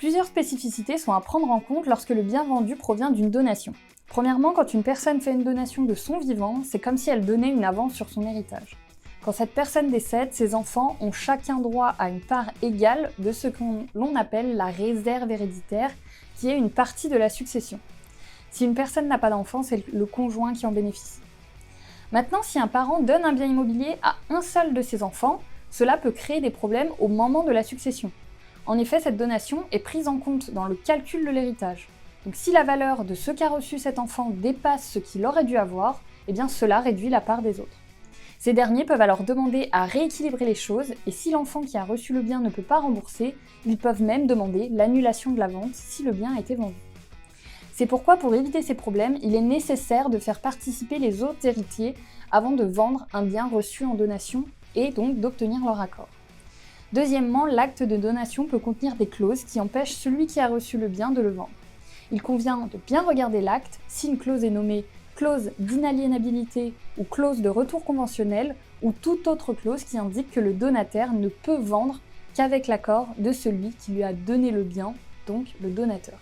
Plusieurs spécificités sont à prendre en compte lorsque le bien vendu provient d'une donation. Premièrement, quand une personne fait une donation de son vivant, c'est comme si elle donnait une avance sur son héritage. Quand cette personne décède, ses enfants ont chacun droit à une part égale de ce que l'on appelle la réserve héréditaire, qui est une partie de la succession. Si une personne n'a pas d'enfant, c'est le conjoint qui en bénéficie. Maintenant, si un parent donne un bien immobilier à un seul de ses enfants, cela peut créer des problèmes au moment de la succession. En effet, cette donation est prise en compte dans le calcul de l'héritage. Donc si la valeur de ce qu'a reçu cet enfant dépasse ce qu'il aurait dû avoir, eh bien cela réduit la part des autres. Ces derniers peuvent alors demander à rééquilibrer les choses, et si l'enfant qui a reçu le bien ne peut pas rembourser, ils peuvent même demander l'annulation de la vente si le bien a été vendu. C'est pourquoi, pour éviter ces problèmes, il est nécessaire de faire participer les autres héritiers avant de vendre un bien reçu en donation et donc d'obtenir leur accord. Deuxièmement, l'acte de donation peut contenir des clauses qui empêchent celui qui a reçu le bien de le vendre. Il convient de bien regarder l'acte. Si une clause est nommée clause d'inaliénabilité ou clause de retour conventionnel ou toute autre clause qui indique que le donataire ne peut vendre qu'avec l'accord de celui qui lui a donné le bien, donc le donateur.